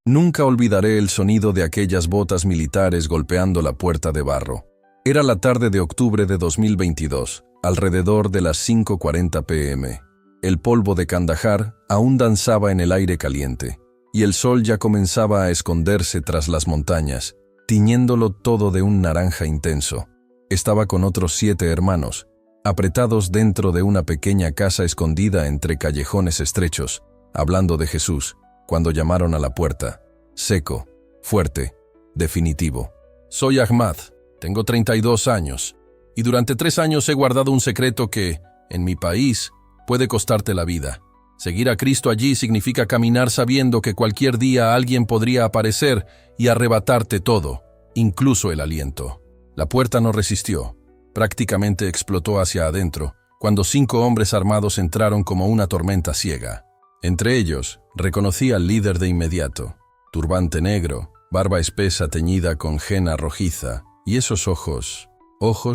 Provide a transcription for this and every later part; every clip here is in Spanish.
Nunca olvidaré el sonido de aquellas botas militares golpeando la puerta de barro. Era la tarde de octubre de 2022, alrededor de las 5:40 p.m. El polvo de Kandahar aún danzaba en el aire caliente, y el sol ya comenzaba a esconderse tras las montañas, tiñéndolo todo de un naranja intenso. Estaba con otros 7 hermanos, apretados dentro de una pequeña casa escondida entre callejones estrechos, hablando de Jesús, cuando llamaron a la puerta. Seco, fuerte, definitivo. Soy Ahmad, tengo 32 años, y durante 3 años he guardado un secreto que, en mi país, puede costarte la vida. Seguir a Cristo allí significa caminar sabiendo que cualquier día alguien podría aparecer y arrebatarte todo, incluso el aliento. La puerta no resistió. Prácticamente explotó hacia adentro, cuando 5 hombres armados entraron como una tormenta ciega. Entre ellos, reconocí al líder de inmediato. Turbante negro, barba espesa teñida con henna rojiza, y esos ojos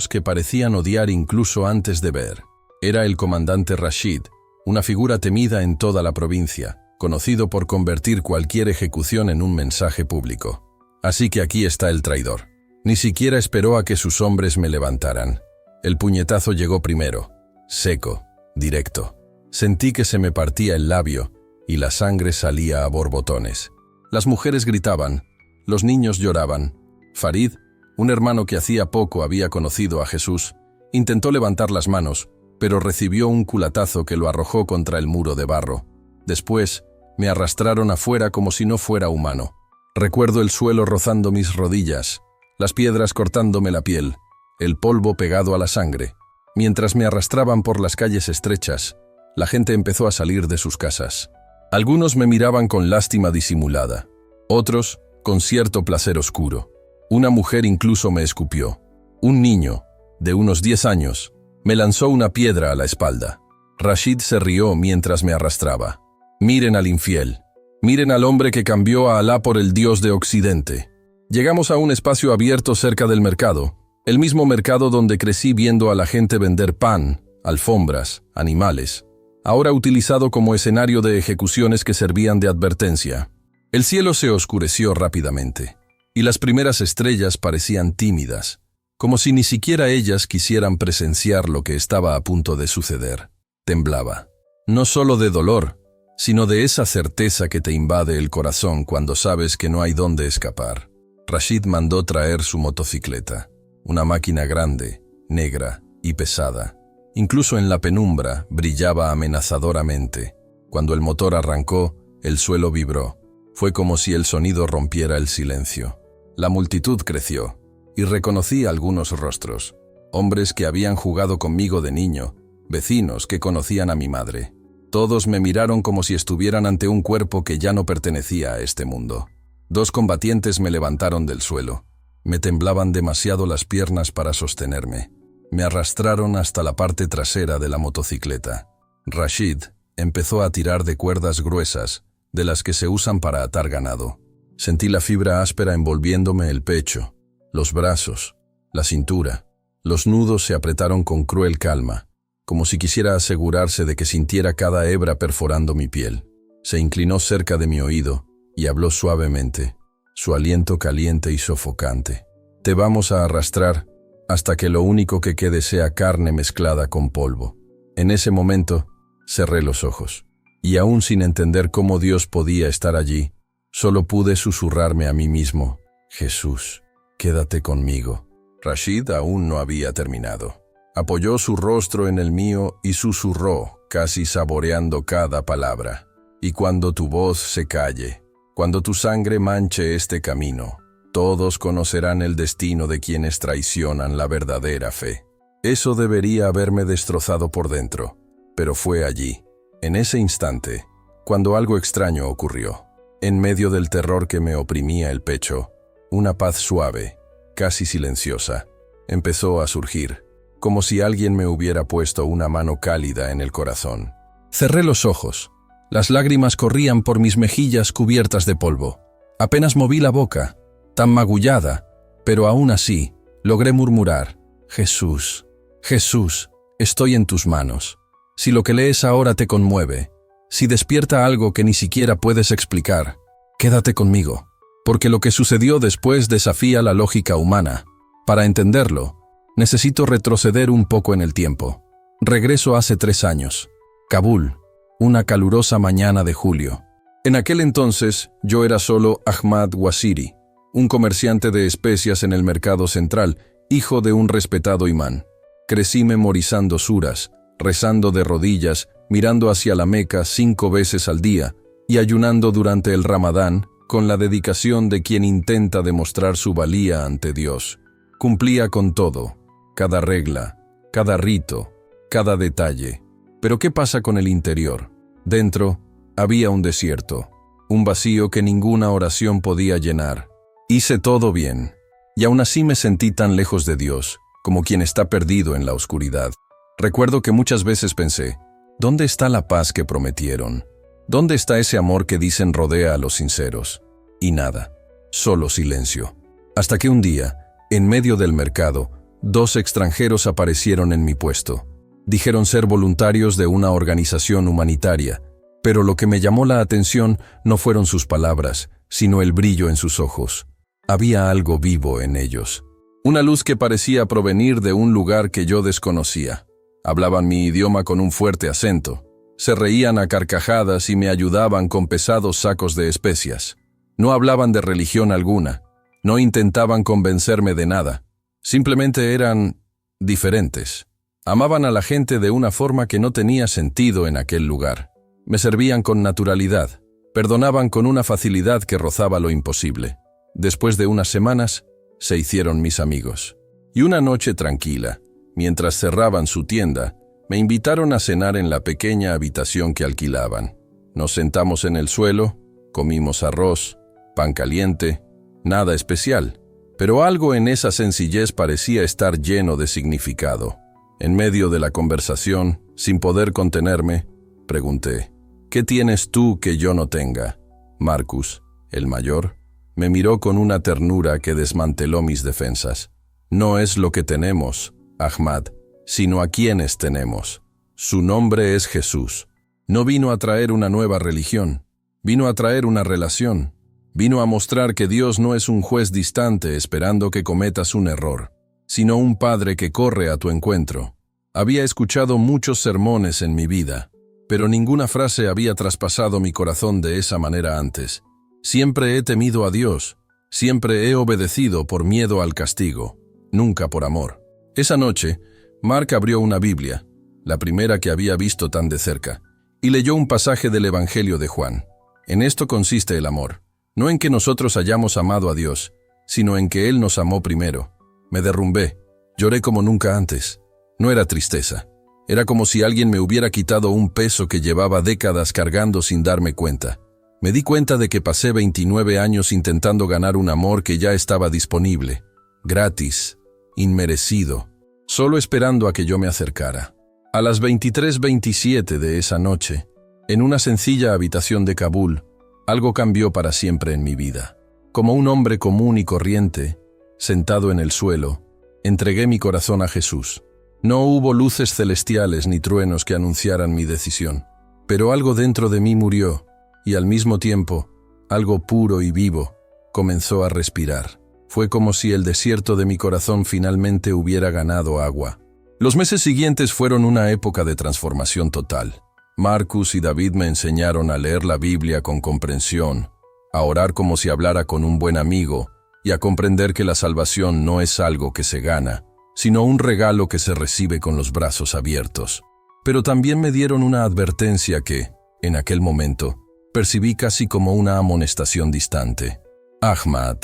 que parecían odiar incluso antes de ver. Era el comandante Rashid, una figura temida en toda la provincia, conocido por convertir cualquier ejecución en un mensaje público. Así que aquí está el traidor. Ni siquiera esperó a que sus hombres me levantaran. El puñetazo llegó primero, seco, directo. Sentí que se me partía el labio y la sangre salía a borbotones. Las mujeres gritaban, los niños lloraban. Farid, un hermano que hacía poco había conocido a Jesús, intentó levantar las manos, pero recibió un culatazo que lo arrojó contra el muro de barro. Después, me arrastraron afuera como si no fuera humano. Recuerdo el suelo rozando mis rodillas, las piedras cortándome la piel, el polvo pegado a la sangre. Mientras me arrastraban por las calles estrechas, la gente empezó a salir de sus casas. Algunos me miraban con lástima disimulada, otros con cierto placer oscuro. Una mujer incluso me escupió. Un niño, de unos 10 años, me lanzó una piedra a la espalda. Rashid se rió mientras me arrastraba. Miren al infiel. Miren al hombre que cambió a Alá por el Dios de Occidente. Llegamos a un espacio abierto cerca del mercado, el mismo mercado donde crecí viendo a la gente vender pan, alfombras, animales, ahora utilizado como escenario de ejecuciones que servían de advertencia. El cielo se oscureció rápidamente, y las primeras estrellas parecían tímidas, como si ni siquiera ellas quisieran presenciar lo que estaba a punto de suceder. Temblaba, no solo de dolor, sino de esa certeza que te invade el corazón cuando sabes que no hay dónde escapar. Rashid mandó traer su motocicleta, una máquina grande, negra y pesada. Incluso en la penumbra brillaba amenazadoramente. Cuando el motor arrancó, el suelo vibró. Fue como si el sonido rompiera el silencio. La multitud creció, y reconocí algunos rostros. Hombres que habían jugado conmigo de niño, vecinos que conocían a mi madre. Todos me miraron como si estuvieran ante un cuerpo que ya no pertenecía a este mundo. 2 combatientes me levantaron del suelo. Me temblaban demasiado las piernas para sostenerme. Me arrastraron hasta la parte trasera de la motocicleta. Rashid empezó a tirar de cuerdas gruesas, de las que se usan para atar ganado. Sentí la fibra áspera envolviéndome el pecho, los brazos, la cintura. Los nudos se apretaron con cruel calma, como si quisiera asegurarse de que sintiera cada hebra perforando mi piel. Se inclinó cerca de mi oído y habló suavemente, su aliento caliente y sofocante. Te vamos a arrastrar hasta que lo único que quede sea carne mezclada con polvo. En ese momento, cerré los ojos, y aún sin entender cómo Dios podía estar allí, solo pude susurrarme a mí mismo, Jesús, quédate conmigo. Rashid aún no había terminado. Apoyó su rostro en el mío y susurró, casi saboreando cada palabra. Y cuando tu voz se calle, cuando tu sangre manche este camino, todos conocerán el destino de quienes traicionan la verdadera fe. Eso debería haberme destrozado por dentro, pero fue allí, en ese instante, cuando algo extraño ocurrió. En medio del terror que me oprimía el pecho, una paz suave, casi silenciosa, empezó a surgir, como si alguien me hubiera puesto una mano cálida en el corazón. Cerré los ojos. Las lágrimas corrían por mis mejillas cubiertas de polvo. Apenas moví la boca, tan magullada, pero aún así, logré murmurar, Jesús, Jesús, estoy en tus manos. Si lo que lees ahora te conmueve, si despierta algo que ni siquiera puedes explicar, Quédate conmigo, porque lo que sucedió después desafía la lógica humana. Para entenderlo, necesito retroceder un poco en el tiempo. Regreso hace 3 años. Kabul, una calurosa mañana de julio. En aquel entonces, yo era solo Ahmad Wasiri, un comerciante de especias en el mercado central, hijo de un respetado imán. Crecí memorizando suras, rezando de rodillas, mirando hacia la Meca 5 veces al día y ayunando durante el Ramadán con la dedicación de quien intenta demostrar su valía ante Dios. Cumplía con todo, cada regla, cada rito, cada detalle. Pero ¿qué pasa con el interior? Dentro había un desierto, un vacío que ninguna oración podía llenar. Hice todo bien, y aún así me sentí tan lejos de Dios, como quien está perdido en la oscuridad. Recuerdo que muchas veces pensé, ¿dónde está la paz que prometieron? ¿Dónde está ese amor que dicen rodea a los sinceros? Y nada, solo silencio. Hasta que un día, en medio del mercado, 2 extranjeros aparecieron en mi puesto. Dijeron ser voluntarios de una organización humanitaria, pero lo que me llamó la atención no fueron sus palabras, sino el brillo en sus ojos. Había algo vivo en ellos. Una luz que parecía provenir de un lugar que yo desconocía. Hablaban mi idioma con un fuerte acento. Se reían a carcajadas y me ayudaban con pesados sacos de especias. No hablaban de religión alguna. No intentaban convencerme de nada. Simplemente eran diferentes. Amaban a la gente de una forma que no tenía sentido en aquel lugar. Me servían con naturalidad. Perdonaban con una facilidad que rozaba lo imposible. Después de unas semanas, se hicieron mis amigos. Y una noche tranquila, mientras cerraban su tienda, me invitaron a cenar en la pequeña habitación que alquilaban. Nos sentamos en el suelo, comimos arroz, pan caliente, nada especial, pero algo en esa sencillez parecía estar lleno de significado. En medio de la conversación, sin poder contenerme, pregunté, ¿qué tienes tú que yo no tenga? Marcus, el mayor, me miró con una ternura que desmanteló mis defensas. No es lo que tenemos, Ahmad, sino a quienes tenemos. Su nombre es Jesús. No vino a traer una nueva religión, vino a traer una relación. Vino a mostrar que Dios no es un juez distante esperando que cometas un error, sino un padre que corre a tu encuentro. Había escuchado muchos sermones en mi vida, pero ninguna frase había traspasado mi corazón de esa manera antes. Siempre he temido a Dios, siempre he obedecido por miedo al castigo, nunca por amor. Esa noche, Mark abrió una Biblia, la primera que había visto tan de cerca, y leyó un pasaje del Evangelio de Juan. En esto consiste el amor, no en que nosotros hayamos amado a Dios, sino en que Él nos amó primero. Me derrumbé, lloré como nunca antes. No era tristeza, era como si alguien me hubiera quitado un peso que llevaba décadas cargando sin darme cuenta. Me di cuenta de que pasé 29 años intentando ganar un amor que ya estaba disponible, gratis, inmerecido, solo esperando a que yo me acercara. A las 23:27 de esa noche, en una sencilla habitación de Kabul, algo cambió para siempre en mi vida. Como un hombre común y corriente, sentado en el suelo, entregué mi corazón a Jesús. No hubo luces celestiales ni truenos que anunciaran mi decisión, pero algo dentro de mí murió, y al mismo tiempo, algo puro y vivo, comenzó a respirar. Fue como si el desierto de mi corazón finalmente hubiera ganado agua. Los meses siguientes fueron una época de transformación total. Marcus y David me enseñaron a leer la Biblia con comprensión, a orar como si hablara con un buen amigo y a comprender que la salvación no es algo que se gana, sino un regalo que se recibe con los brazos abiertos. Pero también me dieron una advertencia que, en aquel momento, percibí casi como una amonestación distante. Ahmad,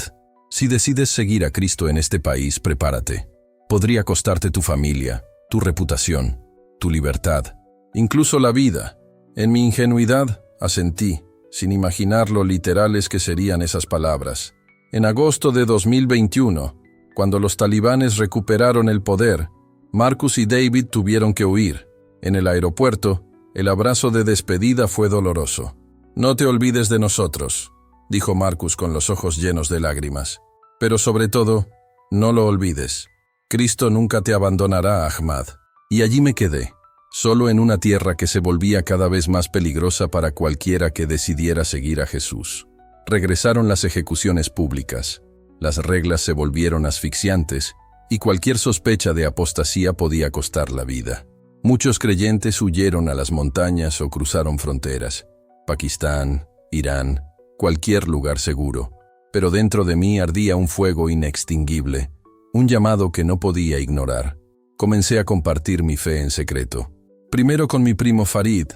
si decides seguir a Cristo en este país, prepárate. Podría costarte tu familia, tu reputación, tu libertad, incluso la vida. En mi ingenuidad, asentí, sin imaginar lo literales que serían esas palabras. En agosto de 2021, cuando los talibanes recuperaron el poder, Marcus y David tuvieron que huir. En el aeropuerto, el abrazo de despedida fue doloroso. «No te olvides de nosotros», dijo Marcus con los ojos llenos de lágrimas. «Pero sobre todo, no lo olvides. Cristo nunca te abandonará, Ahmad». Y allí me quedé, solo en una tierra que se volvía cada vez más peligrosa para cualquiera que decidiera seguir a Jesús. regresaron las ejecuciones públicas. Las reglas se volvieron asfixiantes y cualquier sospecha de apostasía podía costar la vida. Muchos creyentes huyeron a las montañas o cruzaron fronteras. Pakistán, Irán, cualquier lugar seguro. Pero dentro de mí ardía un fuego inextinguible, un llamado que no podía ignorar. Comencé a compartir mi fe en secreto. Primero con mi primo Farid,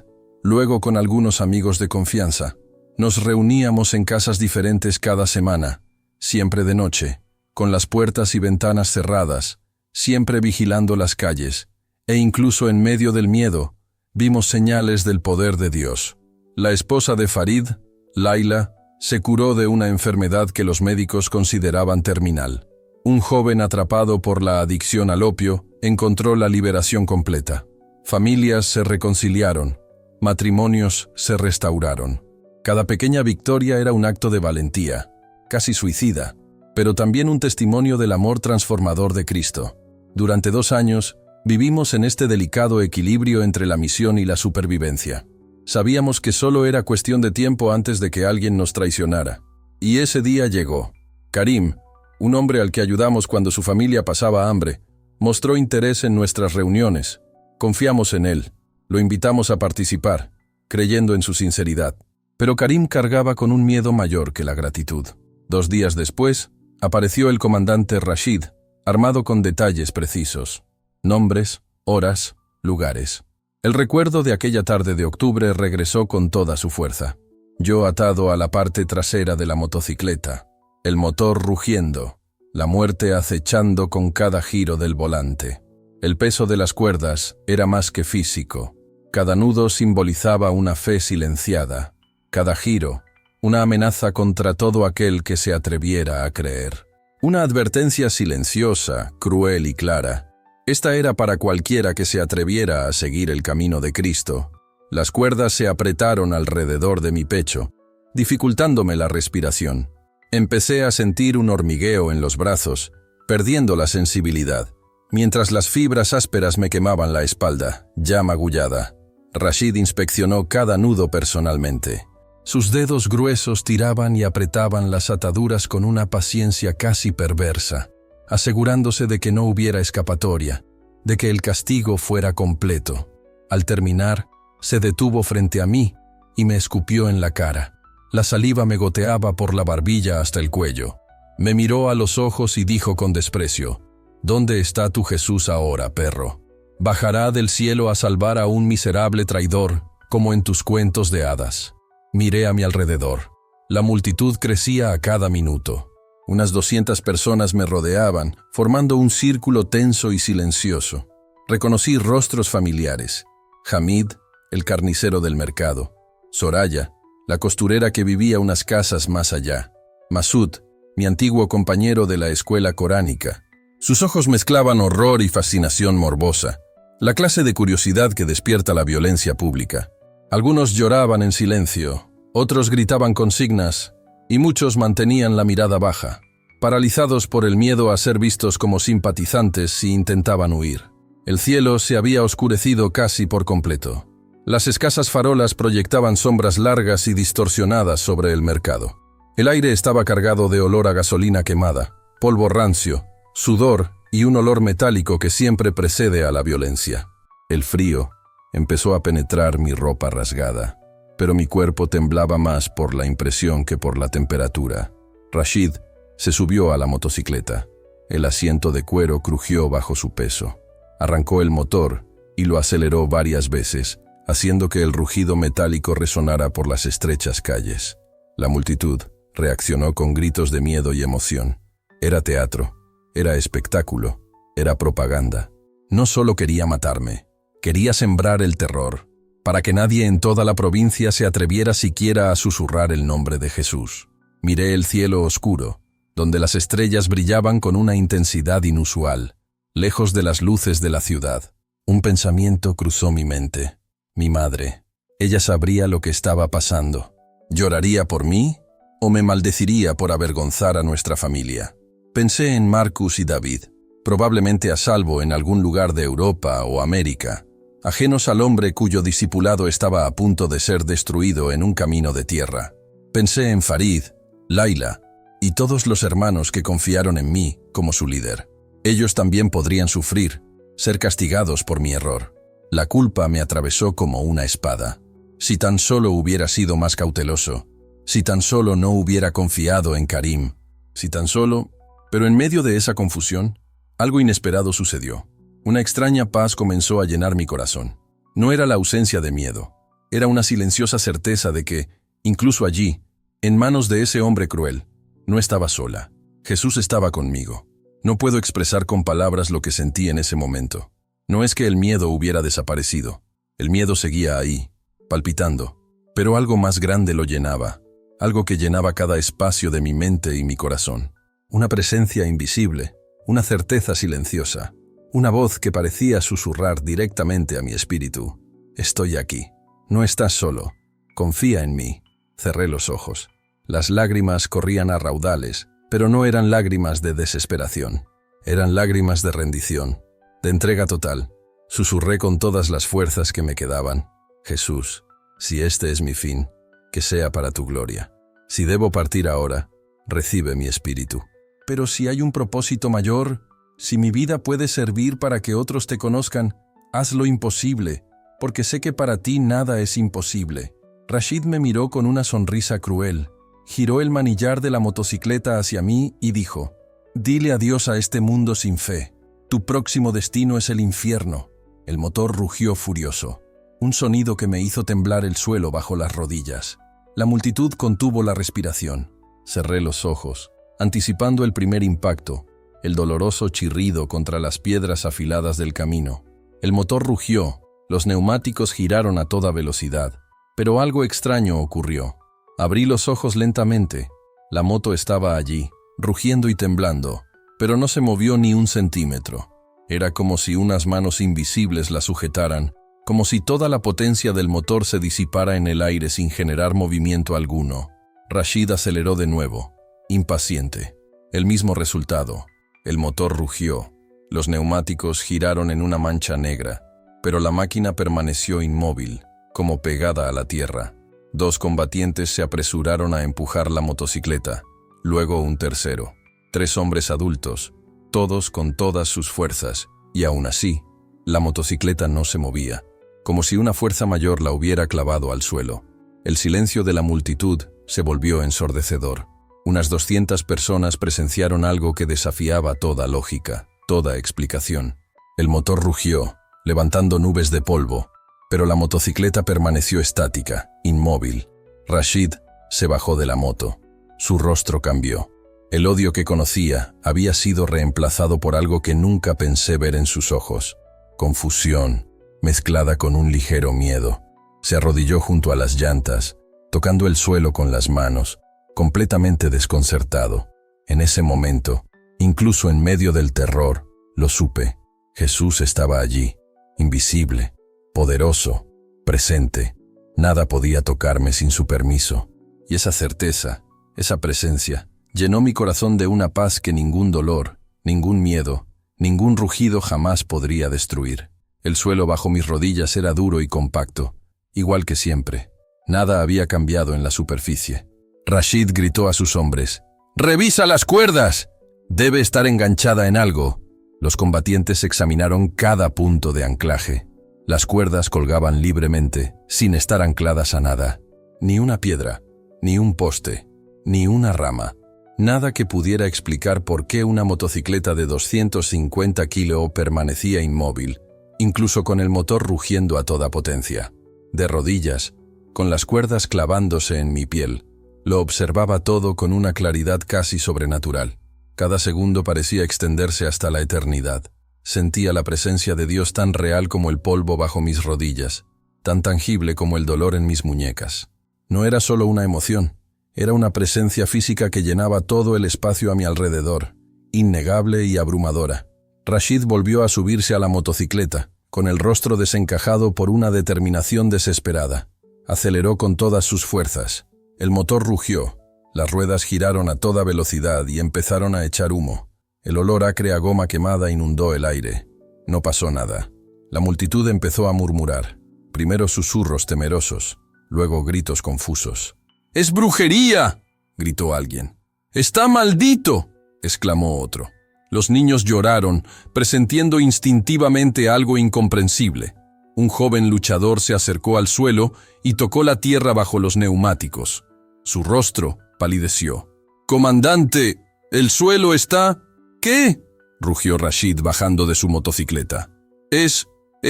luego con algunos amigos de confianza. Nos reuníamos en casas diferentes cada semana, siempre de noche, con las puertas y ventanas cerradas, siempre vigilando las calles, e incluso en medio del miedo, vimos señales del poder de Dios. La esposa de Farid, Laila, se curó de una enfermedad que los médicos consideraban terminal. Un joven atrapado por la adicción al opio encontró la liberación completa. Familias se reconciliaron, matrimonios se restauraron. Cada pequeña victoria era un acto de valentía, casi suicida, pero también un testimonio del amor transformador de Cristo. Durante 2 años, vivimos en este delicado equilibrio entre la misión y la supervivencia. Sabíamos que solo era cuestión de tiempo antes de que alguien nos traicionara. Y ese día llegó. Karim, un hombre al que ayudamos cuando su familia pasaba hambre, mostró interés en nuestras reuniones. Confiamos en él. Lo invitamos a participar, creyendo en su sinceridad. Pero Karim cargaba con un miedo mayor que la gratitud. 2 días después, apareció el comandante Rashid, armado con detalles precisos. Nombres, horas, lugares. El recuerdo de aquella tarde de octubre regresó con toda su fuerza. Yo atado a la parte trasera de la motocicleta, el motor rugiendo, la muerte acechando con cada giro del volante. El peso de las cuerdas era más que físico. Cada nudo simbolizaba una fe silenciada. Cada giro, una amenaza contra todo aquel que se atreviera a creer. Una advertencia silenciosa, cruel y clara. Esta era para cualquiera que se atreviera a seguir el camino de Cristo. Las cuerdas se apretaron alrededor de mi pecho, dificultándome la respiración. Empecé a sentir un hormigueo en los brazos, perdiendo la sensibilidad, mientras las fibras ásperas me quemaban la espalda, ya magullada. Rashid inspeccionó cada nudo personalmente. Sus dedos gruesos tiraban y apretaban las ataduras con una paciencia casi perversa, asegurándose de que no hubiera escapatoria, de que el castigo fuera completo. Al terminar, se detuvo frente a mí y me escupió en la cara. La saliva me goteaba por la barbilla hasta el cuello. Me miró a los ojos y dijo con desprecio: «¿Dónde está tu Jesús ahora, perro? ¿Bajará del cielo a salvar a un miserable traidor, como en tus cuentos de hadas?» Miré a mi alrededor. La multitud crecía a cada minuto. Unas 200 personas me rodeaban, formando un círculo tenso y silencioso. Reconocí rostros familiares. Hamid, el carnicero del mercado. Soraya, la costurera que vivía unas casas más allá. Masud, mi antiguo compañero de la escuela coránica. Sus ojos mezclaban horror y fascinación morbosa, la clase de curiosidad que despierta la violencia pública. Algunos lloraban en silencio, otros gritaban consignas, y muchos mantenían la mirada baja, paralizados por el miedo a ser vistos como simpatizantes si intentaban huir. El cielo se había oscurecido casi por completo. Las escasas farolas proyectaban sombras largas y distorsionadas sobre el mercado. El aire estaba cargado de olor a gasolina quemada, polvo rancio, sudor y un olor metálico que siempre precede a la violencia. El frío empezó a penetrar mi ropa rasgada, pero mi cuerpo temblaba más por la impresión que por la temperatura. Rashid se subió a la motocicleta. El asiento de cuero crujió bajo su peso. Arrancó el motor y lo aceleró varias veces, haciendo que el rugido metálico resonara por las estrechas calles. La multitud reaccionó con gritos de miedo y emoción. Era teatro, era espectáculo, era propaganda. No solo quería matarme, quería sembrar el terror, para que nadie en toda la provincia se atreviera siquiera a susurrar el nombre de Jesús. Miré el cielo oscuro, donde las estrellas brillaban con una intensidad inusual, lejos de las luces de la ciudad. Un pensamiento cruzó mi mente. Mi madre. Ella sabría lo que estaba pasando. ¿Lloraría por mí o me maldeciría por avergonzar a nuestra familia? Pensé en Marcus y David, probablemente a salvo en algún lugar de Europa o América, ajenos al hombre cuyo discipulado estaba a punto de ser destruido en un camino de tierra. Pensé en Farid, Laila, y todos los hermanos que confiaron en mí como su líder. Ellos también podrían sufrir, ser castigados por mi error. La culpa me atravesó como una espada. Si tan solo hubiera sido más cauteloso, si tan solo no hubiera confiado en Karim, si tan solo... Pero en medio de esa confusión, algo inesperado sucedió. Una extraña paz comenzó a llenar mi corazón. No era la ausencia de miedo, era una silenciosa certeza de que, incluso allí, en manos de ese hombre cruel, no estaba sola. Jesús estaba conmigo. No puedo expresar con palabras lo que sentí en ese momento. No es que el miedo hubiera desaparecido. El miedo seguía ahí, palpitando, pero algo más grande lo llenaba, algo que llenaba cada espacio de mi mente y mi corazón. Una presencia invisible, una certeza silenciosa, una voz que parecía susurrar directamente a mi espíritu. Estoy aquí. No estás solo. Confía en mí. Cerré los ojos. Las lágrimas corrían a raudales, pero no eran lágrimas de desesperación. Eran lágrimas de rendición, de entrega total. Susurré con todas las fuerzas que me quedaban. Jesús, si este es mi fin, que sea para tu gloria. Si debo partir ahora, recibe mi espíritu. Pero si hay un propósito mayor, si mi vida puede servir para que otros te conozcan, haz lo imposible, porque sé que para ti nada es imposible. Rashid me miró con una sonrisa cruel, giró el manillar de la motocicleta hacia mí y dijo: «Dile adiós a este mundo sin fe. Tu próximo destino es el infierno». El motor rugió furioso, un sonido que me hizo temblar el suelo bajo las rodillas. La multitud contuvo la respiración. Cerré los ojos, anticipando el primer impacto, el doloroso chirrido contra las piedras afiladas del camino. El motor rugió, los neumáticos giraron a toda velocidad, pero algo extraño ocurrió. Abrí los ojos lentamente. La moto estaba allí, rugiendo y temblando, pero no se movió ni un centímetro. Era como si unas manos invisibles la sujetaran, como si toda la potencia del motor se disipara en el aire sin generar movimiento alguno. Rashid aceleró de nuevo, impaciente. El mismo resultado. El motor rugió. Los neumáticos giraron en una mancha negra, pero la máquina permaneció inmóvil, como pegada a la tierra. Dos combatientes se apresuraron a empujar la motocicleta, luego un tercero. 3 hombres adultos, todos con todas sus fuerzas, y aún así, la motocicleta no se movía, como si una fuerza mayor la hubiera clavado al suelo. El silencio de la multitud se volvió ensordecedor. Unas 200 personas presenciaron algo que desafiaba toda lógica, toda explicación. El motor rugió, levantando nubes de polvo, pero la motocicleta permaneció estática, inmóvil. Rashid se bajó de la moto. Su rostro cambió. El odio que conocía había sido reemplazado por algo que nunca pensé ver en sus ojos. Confusión, mezclada con un ligero miedo. Se arrodilló junto a las llantas, tocando el suelo con las manos, completamente desconcertado. En ese momento, incluso en medio del terror, lo supe. Jesús estaba allí, invisible, poderoso, presente. Nada podía tocarme sin su permiso. Y esa certeza, esa presencia, llenó mi corazón de una paz que ningún dolor, ningún miedo, ningún rugido jamás podría destruir. El suelo bajo mis rodillas era duro y compacto, igual que siempre. Nada había cambiado en la superficie. Rashid gritó a sus hombres: «¡Revisa las cuerdas! Debe estar enganchada en algo». Los combatientes examinaron cada punto de anclaje. Las cuerdas colgaban libremente, sin estar ancladas a nada. Ni una piedra, ni un poste, ni una rama. Nada que pudiera explicar por qué una motocicleta de 250 kilos permanecía inmóvil, incluso con el motor rugiendo a toda potencia. De rodillas, con las cuerdas clavándose en mi piel, lo observaba todo con una claridad casi sobrenatural. Cada segundo parecía extenderse hasta la eternidad. Sentía la presencia de Dios tan real como el polvo bajo mis rodillas, tan tangible como el dolor en mis muñecas. No era solo una emoción, era una presencia física que llenaba todo el espacio a mi alrededor, innegable y abrumadora. Rashid volvió a subirse a la motocicleta, con el rostro desencajado por una determinación desesperada. Aceleró con todas sus fuerzas. El motor rugió, las ruedas giraron a toda velocidad y empezaron a echar humo. El olor acre a goma quemada inundó el aire. No pasó nada. La multitud empezó a murmurar. Primero susurros temerosos, luego gritos confusos. «¡Es brujería!», gritó alguien. ¡Está maldito!, exclamó otro. Los niños lloraron, presentiendo instintivamente algo incomprensible. Un joven luchador se acercó al suelo y tocó la tierra bajo los neumáticos. Su rostro palideció. «Comandante, el suelo está...» «¿Qué?», rugió Rashid bajando de su motocicleta. Es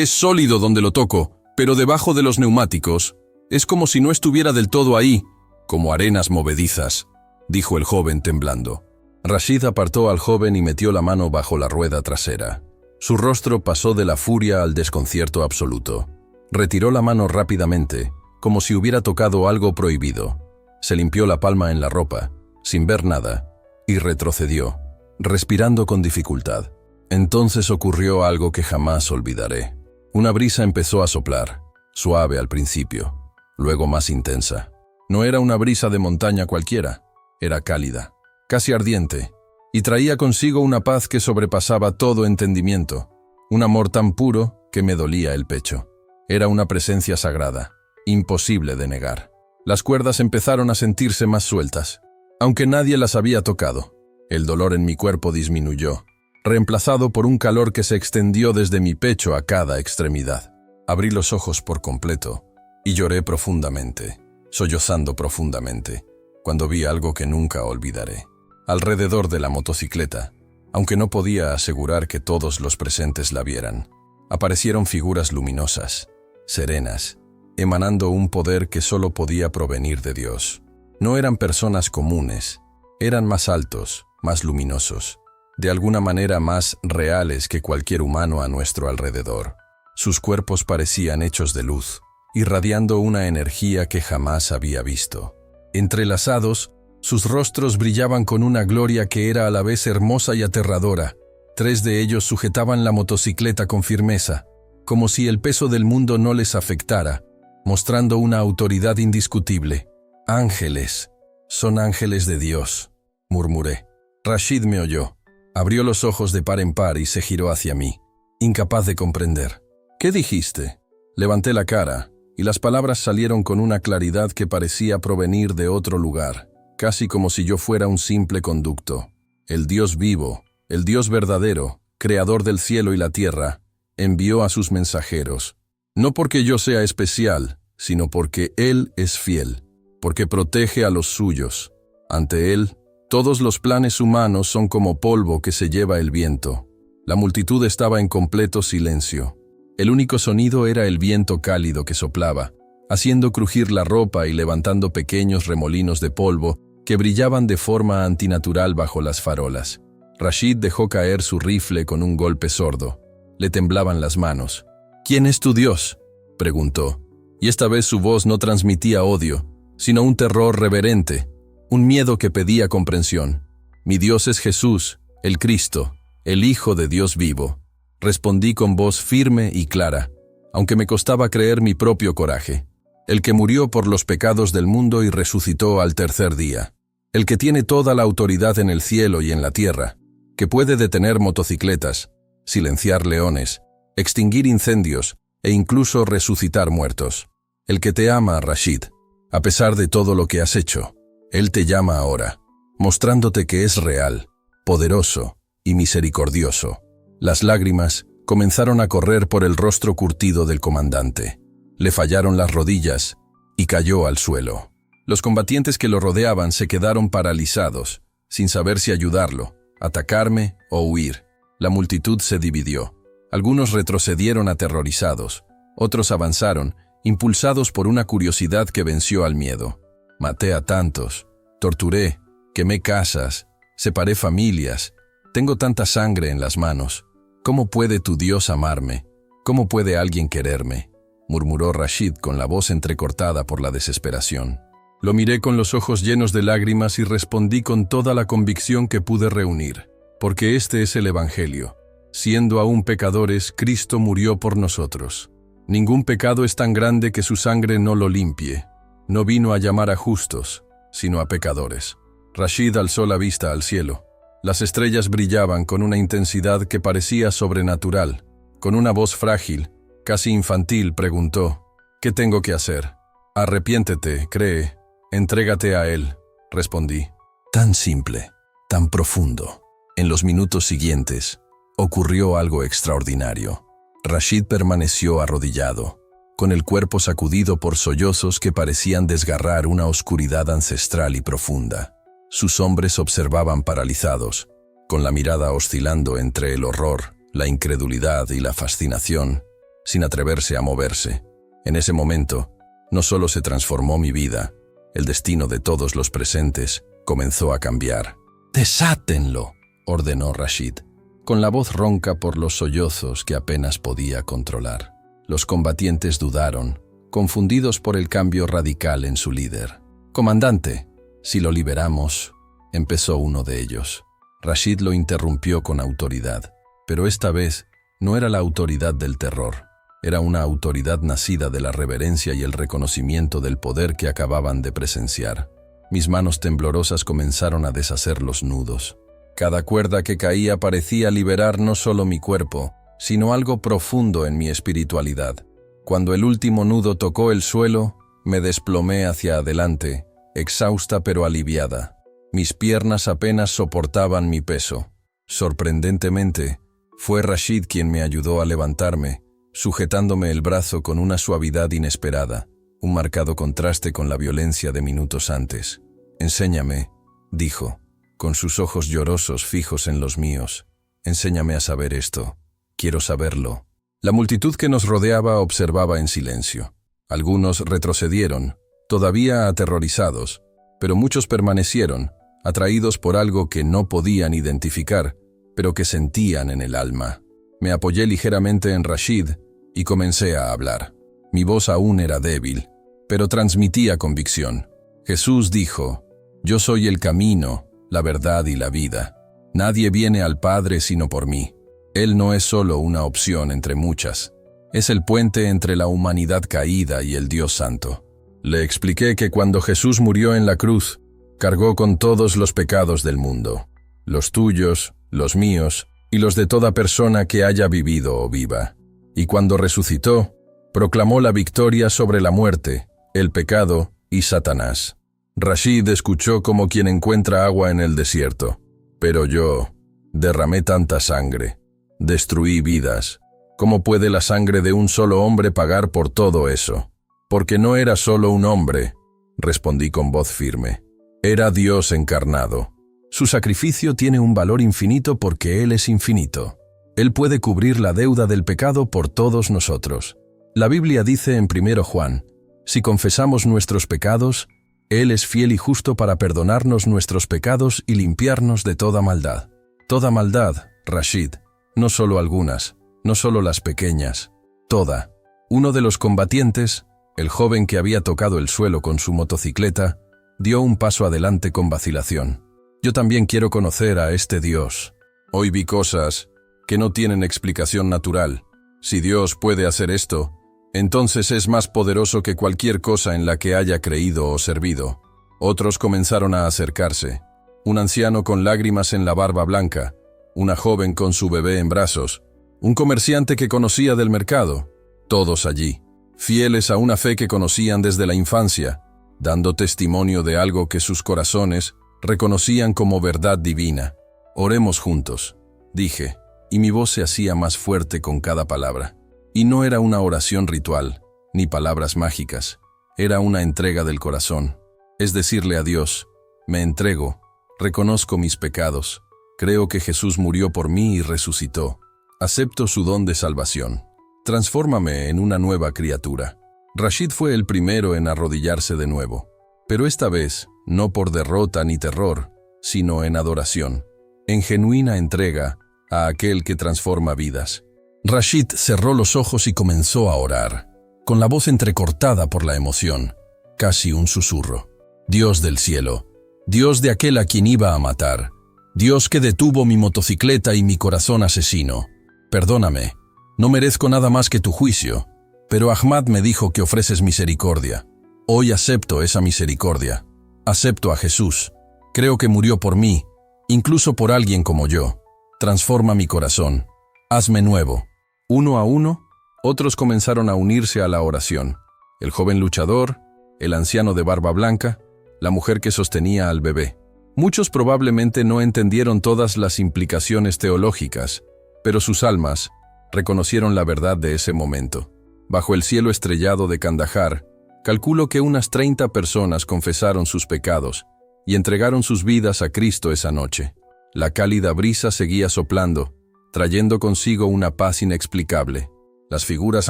sólido donde lo toco, pero debajo de los neumáticos es como si no estuviera del todo ahí, como arenas movedizas», dijo el joven temblando. Rashid apartó al joven y metió la mano bajo la rueda trasera. Su rostro pasó de la furia al desconcierto absoluto. Retiró la mano rápidamente, como si hubiera tocado algo prohibido. Se limpió la palma en la ropa, sin ver nada, y retrocedió, respirando con dificultad. Entonces ocurrió algo que jamás olvidaré. Una brisa empezó a soplar, suave al principio, luego más intensa. No era una brisa de montaña cualquiera, era cálida, casi ardiente, y traía consigo una paz que sobrepasaba todo entendimiento, un amor tan puro que me dolía el pecho. Era una presencia sagrada, imposible de negar. Las cuerdas empezaron a sentirse más sueltas, aunque nadie las había tocado. El dolor en mi cuerpo disminuyó, reemplazado por un calor que se extendió desde mi pecho a cada extremidad. Abrí los ojos por completo y lloré profundamente, sollozando profundamente, cuando vi algo que nunca olvidaré. Alrededor de la motocicleta, aunque no podía asegurar que todos los presentes la vieran, aparecieron figuras luminosas, serenas, emanando un poder que solo podía provenir de Dios. No eran personas comunes, eran más altos, más luminosos, de alguna manera más reales que cualquier humano a nuestro alrededor. Sus cuerpos parecían hechos de luz, irradiando una energía que jamás había visto. Entrelazados, sus rostros brillaban con una gloria que era a la vez hermosa y aterradora. 3 de ellos sujetaban la motocicleta con firmeza, como si el peso del mundo no les afectara, mostrando una autoridad indiscutible. «Ángeles, son ángeles de Dios», murmuré. Rashid me oyó, abrió los ojos de par en par y se giró hacia mí, incapaz de comprender. «¿Qué dijiste?». Levanté la cara, y las palabras salieron con una claridad que parecía provenir de otro lugar, casi como si yo fuera un simple conducto. El Dios vivo, el Dios verdadero, creador del cielo y la tierra, envió a sus mensajeros, no porque yo sea especial, sino porque Él es fiel, porque protege a los suyos. Ante Él, todos los planes humanos son como polvo que se lleva el viento. La multitud estaba en completo silencio. El único sonido era el viento cálido que soplaba, haciendo crujir la ropa y levantando pequeños remolinos de polvo que brillaban de forma antinatural bajo las farolas. Rashid dejó caer su rifle con un golpe sordo. Le temblaban las manos. «¿Quién es tu Dios?», preguntó, y esta vez su voz no transmitía odio, sino un terror reverente, un miedo que pedía comprensión. «Mi Dios es Jesús, el Cristo, el Hijo de Dios vivo», respondí con voz firme y clara, aunque me costaba creer mi propio coraje. «El que murió por los pecados del mundo y resucitó al tercer día. El que tiene toda la autoridad en el cielo y en la tierra, que puede detener motocicletas, silenciar leones, extinguir incendios e incluso resucitar muertos. El que te ama, Rashid, a pesar de todo lo que has hecho. Él te llama ahora, mostrándote que es real, poderoso y misericordioso». Las lágrimas comenzaron a correr por el rostro curtido del comandante. Le fallaron las rodillas y cayó al suelo. Los combatientes que lo rodeaban se quedaron paralizados, sin saber si ayudarlo, atacarme o huir. La multitud se dividió. Algunos retrocedieron aterrorizados, otros avanzaron, impulsados por una curiosidad que venció al miedo. Maté a tantos, torturé, quemé casas, separé familias. Tengo tanta sangre en las manos. ¿Cómo puede tu Dios amarme? ¿Cómo puede alguien quererme?, murmuró Rashid con la voz entrecortada por la desesperación. Lo miré con los ojos llenos de lágrimas y respondí con toda la convicción que pude reunir, porque este es el Evangelio. Siendo aún pecadores, Cristo murió por nosotros. Ningún pecado es tan grande que su sangre no lo limpie. No vino a llamar a justos, sino a pecadores. Rashid alzó la vista al cielo. Las estrellas brillaban con una intensidad que parecía sobrenatural. Con una voz frágil, casi infantil, preguntó: «¿Qué tengo que hacer?». «Arrepiéntete, cree, entrégate a Él. respondí. Tan simple, tan profundo. En los minutos siguientes, ocurrió algo extraordinario. Rashid permaneció arrodillado, con el cuerpo sacudido por sollozos que parecían desgarrar una oscuridad ancestral y profunda. Sus hombres observaban paralizados, con la mirada oscilando entre el horror, la incredulidad y la fascinación, sin atreverse a moverse. En ese momento, no solo se transformó mi vida, el destino de todos los presentes comenzó a cambiar. «Desátenlo», ordenó Rashid, con la voz ronca por los sollozos que apenas podía controlar. Los combatientes dudaron, confundidos por el cambio radical en su líder. «Comandante, si lo liberamos», empezó uno de ellos. Rashid lo interrumpió con autoridad, pero esta vez no era la autoridad del terror. Era una autoridad nacida de la reverencia y el reconocimiento del poder que acababan de presenciar. Mis manos temblorosas comenzaron a deshacer los nudos. Cada cuerda que caía parecía liberar no solo mi cuerpo, sino algo profundo en mi espiritualidad. Cuando el último nudo tocó el suelo, me desplomé hacia adelante, exhausta pero aliviada. Mis piernas apenas soportaban mi peso. Sorprendentemente, fue Rashid quien me ayudó a levantarme, sujetándome el brazo con una suavidad inesperada, un marcado contraste con la violencia de minutos antes. «Enséñame», dijo, con sus ojos llorosos fijos en los míos. «Enséñame a saber esto. Quiero saberlo». La multitud que nos rodeaba observaba en silencio. Algunos retrocedieron, todavía aterrorizados, pero muchos permanecieron, atraídos por algo que no podían identificar, pero que sentían en el alma. Me apoyé ligeramente en Rashid y comencé a hablar. Mi voz aún era débil, pero transmitía convicción. Jesús dijo: «Yo soy el camino, la verdad y la vida. Nadie viene al Padre sino por mí». Él no es solo una opción entre muchas. Es el puente entre la humanidad caída y el Dios Santo. Le expliqué que cuando Jesús murió en la cruz, cargó con todos los pecados del mundo, los tuyos, los míos y los de toda persona que haya vivido o viva. Y cuando resucitó, proclamó la victoria sobre la muerte, el pecado y Satanás. Rashid escuchó como quien encuentra agua en el desierto. Pero yo derramé tanta sangre, destruí vidas. ¿Cómo puede la sangre de un solo hombre pagar por todo eso? Porque no era solo un hombre, respondí con voz firme. Era Dios encarnado. Su sacrificio tiene un valor infinito porque Él es infinito. Él puede cubrir la deuda del pecado por todos nosotros. La Biblia dice en 1 Juan, si confesamos nuestros pecados, Él es fiel y justo para perdonarnos nuestros pecados y limpiarnos de toda maldad. Toda maldad, Rashid, no solo algunas, no solo las pequeñas, toda. Uno de los combatientes, el joven que había tocado el suelo con su motocicleta, dio un paso adelante con vacilación. Yo también quiero conocer a este Dios. Hoy vi cosas que no tienen explicación natural. Si Dios puede hacer esto, entonces es más poderoso que cualquier cosa en la que haya creído o servido. Otros comenzaron a acercarse. Un anciano con lágrimas en la barba blanca, una joven con su bebé en brazos, un comerciante que conocía del mercado, todos allí, fieles a una fe que conocían desde la infancia, dando testimonio de algo que sus corazones reconocían como verdad divina. Oremos juntos, dije, y mi voz se hacía más fuerte con cada palabra. Y no era una oración ritual, ni palabras mágicas, era una entrega del corazón. Es decirle a Dios, me entrego, reconozco mis pecados, creo que Jesús murió por mí y resucitó. Acepto su don de salvación. Transfórmame en una nueva criatura. Rashid fue el primero en arrodillarse de nuevo, pero esta vez no por derrota ni terror, sino en adoración, en genuina entrega a aquel que transforma vidas. Rashid cerró los ojos y comenzó a orar, con la voz entrecortada por la emoción, casi un susurro. Dios del cielo, Dios de aquel a quien iba a matar, Dios que detuvo mi motocicleta y mi corazón asesino, perdóname, no merezco nada más que tu juicio, pero Ahmad me dijo que ofreces misericordia. Hoy acepto esa misericordia. Acepto a Jesús. Creo que murió por mí, incluso por alguien como yo. Transforma mi corazón. Hazme nuevo. Uno a uno, otros comenzaron a unirse a la oración. El joven luchador, el anciano de barba blanca, la mujer que sostenía al bebé. Muchos probablemente no entendieron todas las implicaciones teológicas, pero sus almas reconocieron la verdad de ese momento. Bajo el cielo estrellado de Kandahar, calculo que unas 30 personas confesaron sus pecados y entregaron sus vidas a Cristo esa noche. La cálida brisa seguía soplando, trayendo consigo una paz inexplicable. Las figuras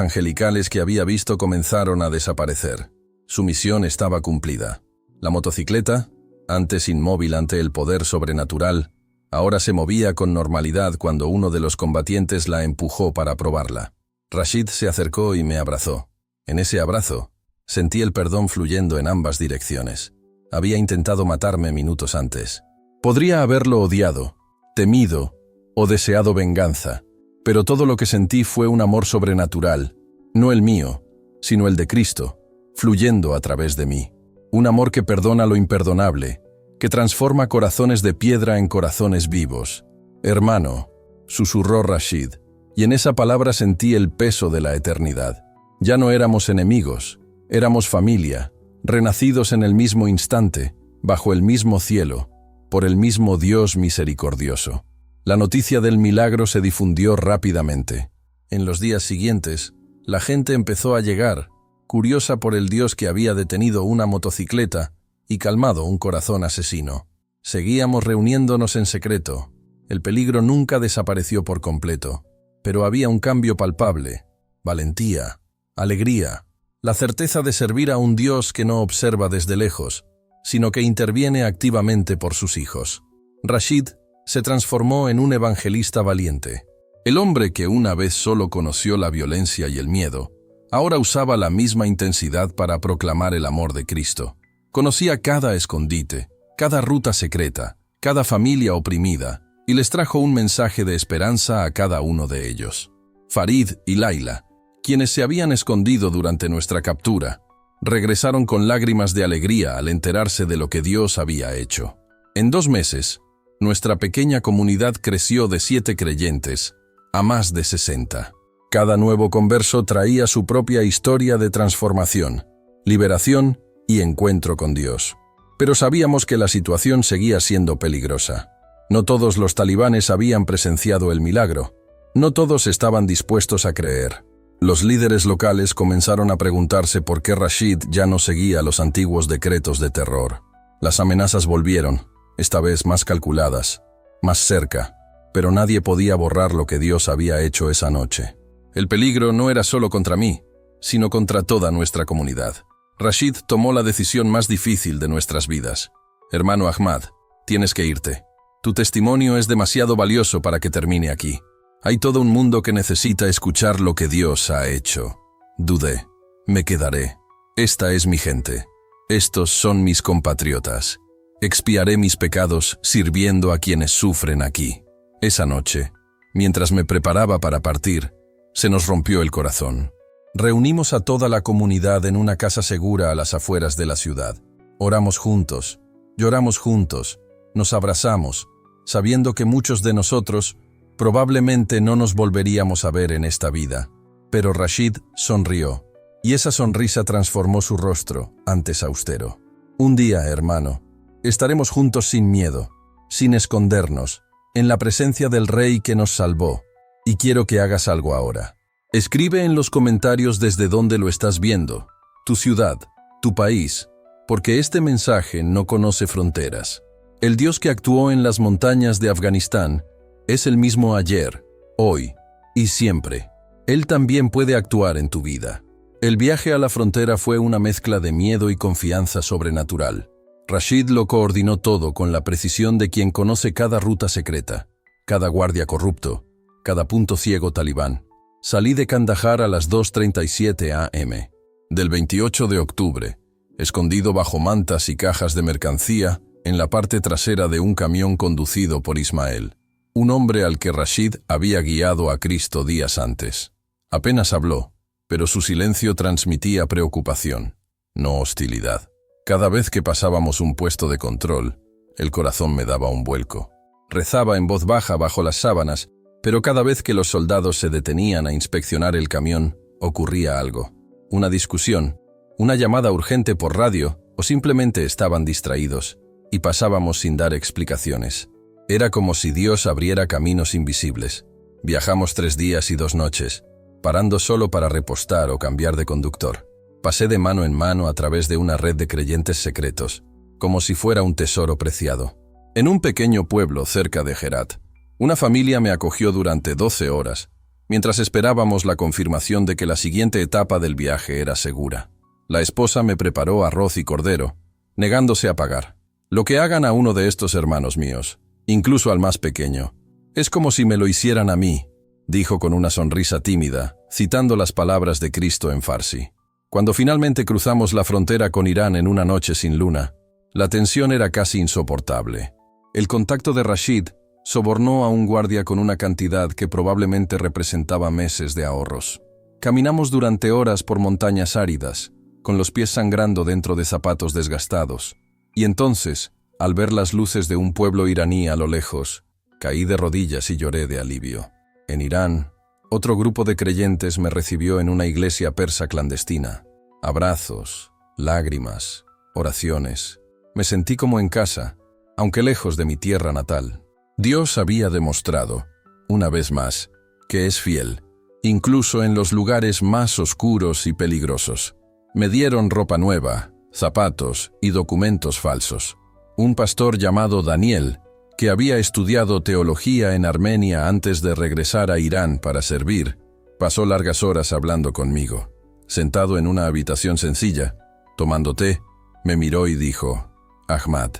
angelicales que había visto comenzaron a desaparecer. Su misión estaba cumplida. La motocicleta, antes inmóvil ante el poder sobrenatural, ahora se movía con normalidad cuando uno de los combatientes la empujó para probarla. Rashid se acercó y me abrazó. En ese abrazo, sentí el perdón fluyendo en ambas direcciones. Había intentado matarme minutos antes. Podría haberlo odiado, temido o deseado venganza, pero todo lo que sentí fue un amor sobrenatural, no el mío, sino el de Cristo, fluyendo a través de mí. Un amor que perdona lo imperdonable, que transforma corazones de piedra en corazones vivos. Hermano, susurró Rashid, y en esa palabra sentí el peso de la eternidad. Ya no éramos enemigos, éramos familia, renacidos en el mismo instante, bajo el mismo cielo, por el mismo Dios misericordioso. La noticia del milagro se difundió rápidamente. En los días siguientes, la gente empezó a llegar, curiosa por el Dios que había detenido una motocicleta y calmado un corazón asesino. Seguíamos reuniéndonos en secreto. El peligro nunca desapareció por completo, pero había un cambio palpable: valentía, alegría, la certeza de servir a un Dios que no observa desde lejos, sino que interviene activamente por sus hijos. Rashid se transformó en un evangelista valiente. El hombre que una vez solo conoció la violencia y el miedo, ahora usaba la misma intensidad para proclamar el amor de Cristo. Conocía cada escondite, cada ruta secreta, cada familia oprimida, y les trajo un mensaje de esperanza a cada uno de ellos. Farid y Laila, quienes se habían escondido durante nuestra captura, regresaron con lágrimas de alegría al enterarse de lo que Dios había hecho. En 2 meses, nuestra pequeña comunidad creció de 7 creyentes a más de 60. Cada nuevo converso traía su propia historia de transformación, liberación y encuentro con Dios. Pero sabíamos que la situación seguía siendo peligrosa. No todos los talibanes habían presenciado el milagro. No todos estaban dispuestos a creer. Los líderes locales comenzaron a preguntarse por qué Rashid ya no seguía los antiguos decretos de terror. Las amenazas volvieron, esta vez más calculadas, más cerca, pero nadie podía borrar lo que Dios había hecho esa noche. El peligro no era solo contra mí, sino contra toda nuestra comunidad. Rashid tomó la decisión más difícil de nuestras vidas. Hermano Ahmad, tienes que irte. Tu testimonio es demasiado valioso para que termine aquí. Hay todo un mundo que necesita escuchar lo que Dios ha hecho. Dudé. Me quedaré. Esta es mi gente. Estos son mis compatriotas. Expiaré mis pecados sirviendo a quienes sufren aquí. Esa noche, mientras me preparaba para partir, se nos rompió el corazón. Reunimos a toda la comunidad en una casa segura a las afueras de la ciudad. Oramos juntos, lloramos juntos, nos abrazamos, sabiendo que muchos de nosotros probablemente no nos volveríamos a ver en esta vida. Pero Rashid sonrió, y esa sonrisa transformó su rostro, antes austero. Un día, hermano, estaremos juntos sin miedo, sin escondernos, en la presencia del Rey que nos salvó. Y quiero que hagas algo ahora. Escribe en los comentarios desde dónde lo estás viendo, tu ciudad, tu país, porque este mensaje no conoce fronteras. El Dios que actuó en las montañas de Afganistán es el mismo ayer, hoy y siempre. Él también puede actuar en tu vida. El viaje a la frontera fue una mezcla de miedo y confianza sobrenatural. Rashid lo coordinó todo con la precisión de quien conoce cada ruta secreta, cada guardia corrupto, cada punto ciego talibán. Salí de Kandahar a las 2:37 a.m. del 28 de octubre, escondido bajo mantas y cajas de mercancía en la parte trasera de un camión conducido por Ismael, un hombre al que Rashid había guiado a Cristo días antes. Apenas habló, pero su silencio transmitía preocupación, no hostilidad. Cada vez que pasábamos un puesto de control, el corazón me daba un vuelco. Rezaba en voz baja bajo las sábanas, pero cada vez que los soldados se detenían a inspeccionar el camión, ocurría algo. Una discusión, una llamada urgente por radio o simplemente estaban distraídos, y pasábamos sin dar explicaciones. Era como si Dios abriera caminos invisibles. Viajamos 3 días y 2 noches, parando solo para repostar o cambiar de conductor. Pasé de mano en mano a través de una red de creyentes secretos, como si fuera un tesoro preciado. En un pequeño pueblo cerca de Herat, una familia me acogió durante 12 horas, mientras esperábamos la confirmación de que la siguiente etapa del viaje era segura. La esposa me preparó arroz y cordero, negándose a pagar. Lo que hagan a uno de estos hermanos míos, incluso al más pequeño, es como si me lo hicieran a mí, dijo con una sonrisa tímida, citando las palabras de Cristo en farsi. Cuando finalmente cruzamos la frontera con Irán en una noche sin luna, la tensión era casi insoportable. El contacto de Rashid sobornó a un guardia con una cantidad que probablemente representaba meses de ahorros. Caminamos durante horas por montañas áridas, con los pies sangrando dentro de zapatos desgastados, y entonces, al ver las luces de un pueblo iraní a lo lejos, caí de rodillas y lloré de alivio. En Irán, otro grupo de creyentes me recibió en una iglesia persa clandestina. Abrazos, lágrimas, oraciones. Me sentí como en casa, aunque lejos de mi tierra natal. Dios había demostrado, una vez más, que es fiel, incluso en los lugares más oscuros y peligrosos. Me dieron ropa nueva, zapatos y documentos falsos. Un pastor llamado Daniel, que había estudiado teología en Armenia antes de regresar a Irán para servir, pasó largas horas hablando conmigo. Sentado en una habitación sencilla, tomando té, me miró y dijo: Ahmad,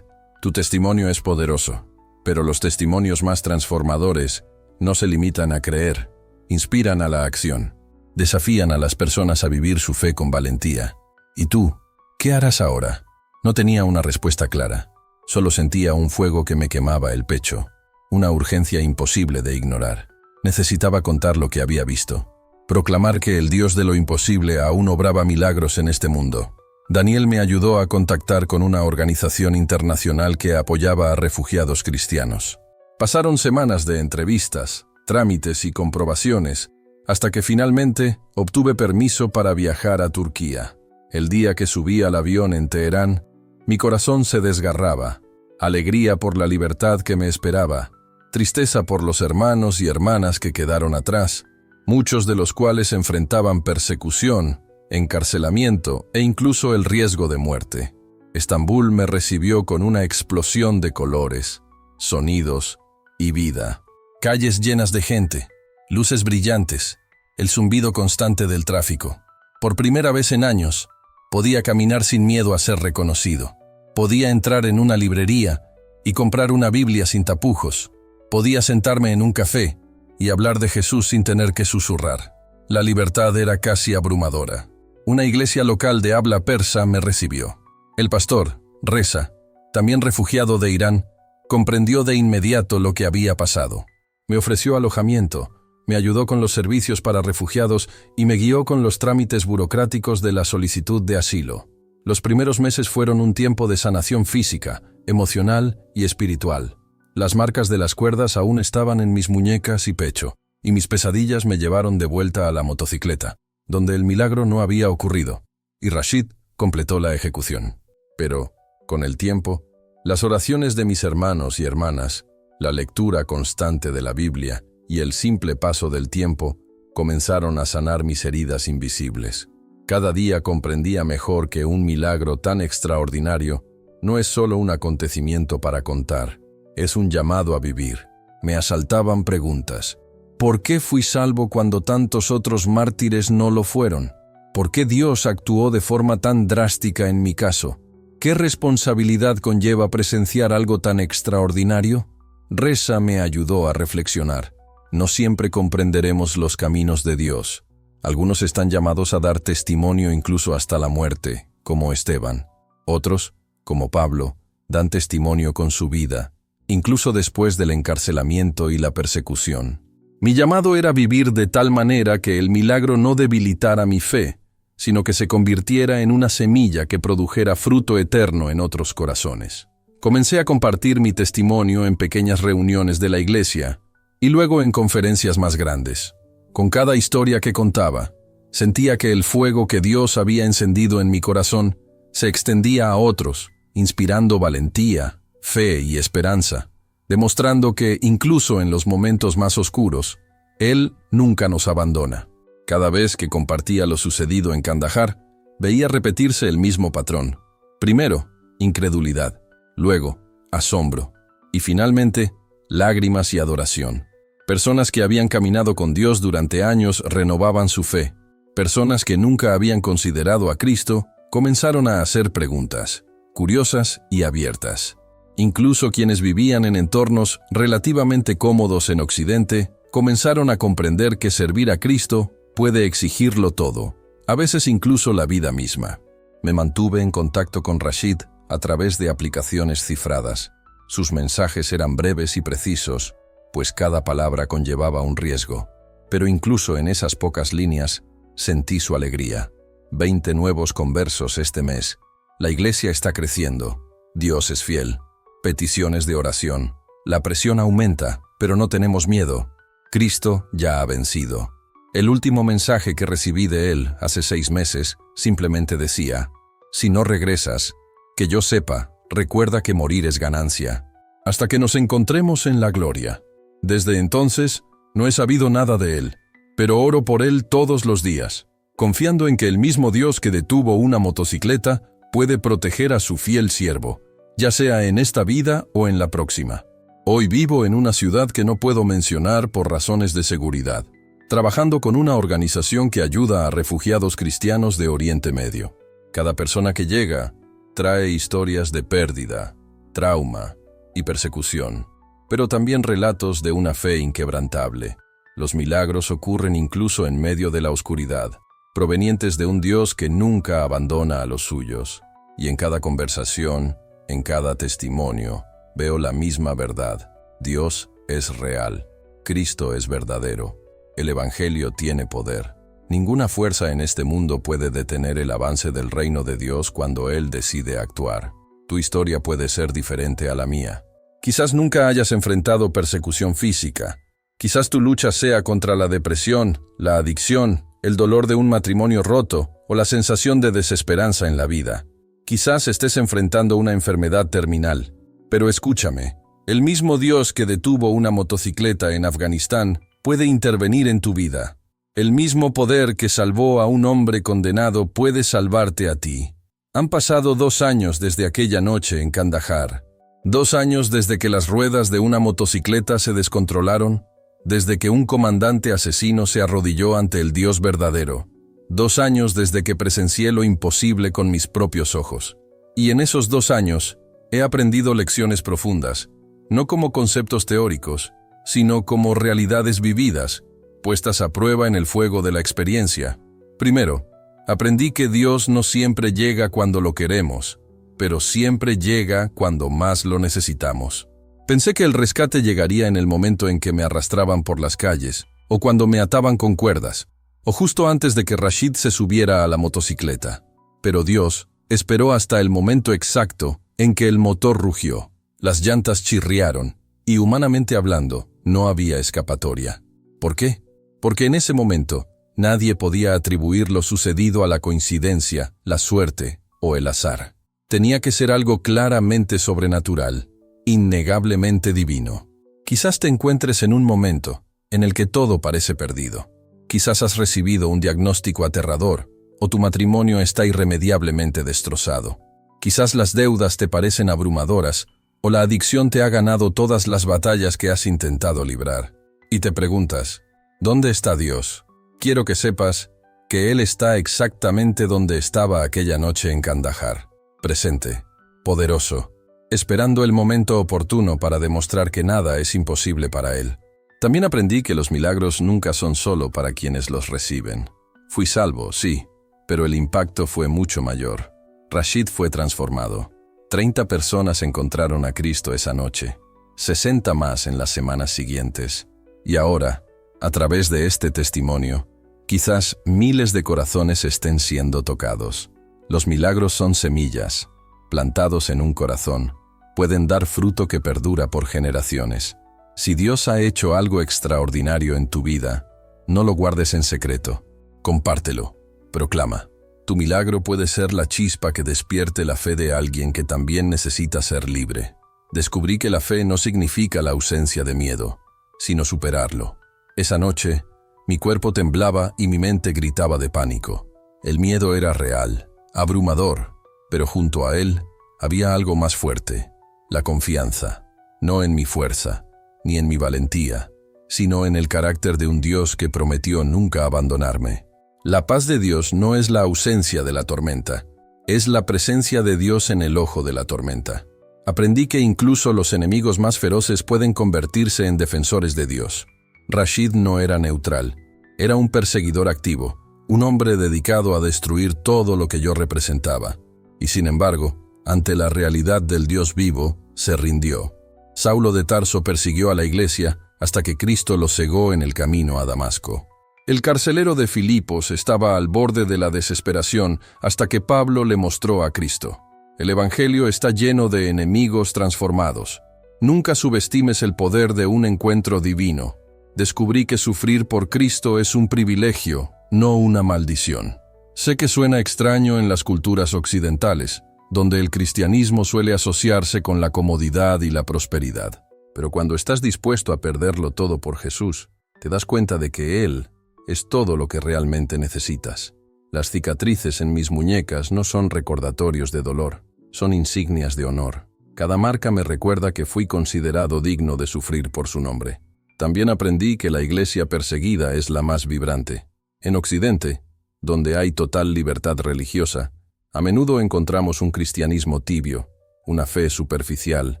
tu testimonio es poderoso, pero los testimonios más transformadores no se limitan a creer, inspiran a la acción, desafían a las personas a vivir su fe con valentía. ¿Y tú? ¿Qué harás ahora? No tenía una respuesta clara. Solo sentía un fuego que me quemaba el pecho, una urgencia imposible de ignorar. Necesitaba contar lo que había visto, proclamar que el Dios de lo imposible aún obraba milagros en este mundo. Daniel me ayudó a contactar con una organización internacional que apoyaba a refugiados cristianos. Pasaron semanas de entrevistas, trámites y comprobaciones, hasta que finalmente obtuve permiso para viajar a Turquía. El día que subí al avión en Teherán, mi corazón se desgarraba, alegría por la libertad que me esperaba, tristeza por los hermanos y hermanas que quedaron atrás, muchos de los cuales enfrentaban persecución, encarcelamiento e incluso el riesgo de muerte. Estambul me recibió con una explosión de colores, sonidos y vida. Calles llenas de gente, luces brillantes, el zumbido constante del tráfico. Por primera vez en años, podía caminar sin miedo a ser reconocido. Podía entrar en una librería y comprar una Biblia sin tapujos. Podía sentarme en un café y hablar de Jesús sin tener que susurrar. La libertad era casi abrumadora. Una iglesia local de habla persa me recibió. El pastor, Reza, también refugiado de Irán, comprendió de inmediato lo que había pasado. Me ofreció alojamiento, me ayudó con los servicios para refugiados y me guió con los trámites burocráticos de la solicitud de asilo. Los primeros meses fueron un tiempo de sanación física, emocional y espiritual. Las marcas de las cuerdas aún estaban en mis muñecas y pecho, y mis pesadillas me llevaron de vuelta a la motocicleta, donde el milagro no había ocurrido, y Rashid completó la ejecución. Pero, con el tiempo, las oraciones de mis hermanos y hermanas, la lectura constante de la Biblia y el simple paso del tiempo comenzaron a sanar mis heridas invisibles. Cada día comprendía mejor que un milagro tan extraordinario no es solo un acontecimiento para contar, es un llamado a vivir. Me asaltaban preguntas. ¿Por qué fui salvo cuando tantos otros mártires no lo fueron? ¿Por qué Dios actuó de forma tan drástica en mi caso? ¿Qué responsabilidad conlleva presenciar algo tan extraordinario? Reza me ayudó a reflexionar. No siempre comprenderemos los caminos de Dios. Algunos están llamados a dar testimonio incluso hasta la muerte, como Esteban. Otros, como Pablo, dan testimonio con su vida, incluso después del encarcelamiento y la persecución. Mi llamado era vivir de tal manera que el milagro no debilitara mi fe, sino que se convirtiera en una semilla que produjera fruto eterno en otros corazones. Comencé a compartir mi testimonio en pequeñas reuniones de la iglesia y luego en conferencias más grandes. Con cada historia que contaba, sentía que el fuego que Dios había encendido en mi corazón Se extendía a otros, inspirando valentía, fe y esperanza, demostrando que, incluso en los momentos más oscuros, Él nunca nos abandona. Cada vez que compartía lo sucedido en Kandahar, veía repetirse el mismo patrón. Primero, incredulidad, luego, asombro, y finalmente, lágrimas y adoración. Personas que habían caminado con Dios durante años renovaban su fe. Personas que nunca habían considerado a Cristo comenzaron a hacer preguntas, curiosas y abiertas. Incluso quienes vivían en entornos relativamente cómodos en Occidente comenzaron a comprender que servir a Cristo puede exigirlo todo, a veces incluso la vida misma. Me mantuve en contacto con Rashid a través de aplicaciones cifradas. Sus mensajes eran breves y precisos, pues cada palabra conllevaba un riesgo. Pero incluso en esas pocas líneas, sentí su alegría. 20 nuevos conversos este mes. La iglesia está creciendo. Dios es fiel. Peticiones de oración. La presión aumenta, pero no tenemos miedo. Cristo ya ha vencido. El último mensaje que recibí de él hace 6 meses simplemente decía: si no regresas, que yo sepa, recuerda que morir es ganancia. Hasta que nos encontremos en la gloria. Desde entonces, no he sabido nada de él, pero oro por él todos los días, confiando en que el mismo Dios que detuvo una motocicleta puede proteger a su fiel siervo, ya sea en esta vida o en la próxima. Hoy vivo en una ciudad que no puedo mencionar por razones de seguridad, trabajando con una organización que ayuda a refugiados cristianos de Oriente Medio. Cada persona que llega trae historias de pérdida, trauma y persecución, pero también relatos de una fe inquebrantable. Los milagros ocurren incluso en medio de la oscuridad, provenientes de un Dios que nunca abandona a los suyos. Y en cada conversación, en cada testimonio, veo la misma verdad. Dios es real. Cristo es verdadero. El Evangelio tiene poder. Ninguna fuerza en este mundo puede detener el avance del reino de Dios cuando Él decide actuar. Tu historia puede ser diferente a la mía. Quizás nunca hayas enfrentado persecución física. Quizás tu lucha sea contra la depresión, la adicción, el dolor de un matrimonio roto o la sensación de desesperanza en la vida. Quizás estés enfrentando una enfermedad terminal. Pero escúchame, el mismo Dios que detuvo una motocicleta en Afganistán puede intervenir en tu vida. El mismo poder que salvó a un hombre condenado puede salvarte a ti. Han pasado 2 años desde aquella noche en Kandahar. 2 años desde que las ruedas de una motocicleta se descontrolaron, desde que un comandante asesino se arrodilló ante el Dios verdadero. 2 años desde que presencié lo imposible con mis propios ojos. Y en esos 2 años he aprendido lecciones profundas, no como conceptos teóricos, sino como realidades vividas, puestas a prueba en el fuego de la experiencia. Primero, aprendí que Dios no siempre llega cuando lo queremos, pero siempre llega cuando más lo necesitamos. Pensé que el rescate llegaría en el momento en que me arrastraban por las calles, o cuando me ataban con cuerdas, o justo antes de que Rashid se subiera a la motocicleta. Pero Dios esperó hasta el momento exacto en que el motor rugió, las llantas chirriaron, y humanamente hablando, no había escapatoria. ¿Por qué? Porque en ese momento, nadie podía atribuir lo sucedido a la coincidencia, la suerte o el azar. Tenía que ser algo claramente sobrenatural, innegablemente divino. Quizás te encuentres en un momento en el que todo parece perdido. Quizás has recibido un diagnóstico aterrador, o tu matrimonio está irremediablemente destrozado. Quizás las deudas te parecen abrumadoras, o la adicción te ha ganado todas las batallas que has intentado librar. Y te preguntas, ¿dónde está Dios? Quiero que sepas que Él está exactamente donde estaba aquella noche en Kandahar. Presente, poderoso, esperando el momento oportuno para demostrar que nada es imposible para Él. También aprendí que los milagros nunca son solo para quienes los reciben. Fui salvo, sí, pero el impacto fue mucho mayor. Rashid fue transformado. 30 personas encontraron a Cristo esa noche, 60 más en las semanas siguientes. Y ahora, a través de este testimonio, quizás miles de corazones estén siendo tocados. Los milagros son semillas, plantados en un corazón, pueden dar fruto que perdura por generaciones. Si Dios ha hecho algo extraordinario en tu vida, no lo guardes en secreto. Compártelo, proclama. Tu milagro puede ser la chispa que despierte la fe de alguien que también necesita ser libre. Descubrí que la fe no significa la ausencia de miedo, sino superarlo. Esa noche, mi cuerpo temblaba y mi mente gritaba de pánico. El miedo era real, abrumador, pero junto a él había algo más fuerte: la confianza, no en mi fuerza, ni en mi valentía, sino en el carácter de un Dios que prometió nunca abandonarme. La paz de Dios no es la ausencia de la tormenta, es la presencia de Dios en el ojo de la tormenta. Aprendí que incluso los enemigos más feroces pueden convertirse en defensores de Dios. Rashid no era neutral, era un perseguidor activo, un hombre dedicado a destruir todo lo que yo representaba. Y sin embargo, ante la realidad del Dios vivo, se rindió. Saulo de Tarso persiguió a la iglesia hasta que Cristo lo cegó en el camino a Damasco. El carcelero de Filipos estaba al borde de la desesperación hasta que Pablo le mostró a Cristo. El Evangelio está lleno de enemigos transformados. Nunca subestimes el poder de un encuentro divino. Descubrí que sufrir por Cristo es un privilegio, no una maldición. Sé que suena extraño en las culturas occidentales, donde el cristianismo suele asociarse con la comodidad y la prosperidad. Pero cuando estás dispuesto a perderlo todo por Jesús, te das cuenta de que Él es todo lo que realmente necesitas. Las cicatrices en mis muñecas no son recordatorios de dolor, son insignias de honor. Cada marca me recuerda que fui considerado digno de sufrir por su nombre. También aprendí que la iglesia perseguida es la más vibrante. En Occidente, donde hay total libertad religiosa, a menudo encontramos un cristianismo tibio, una fe superficial,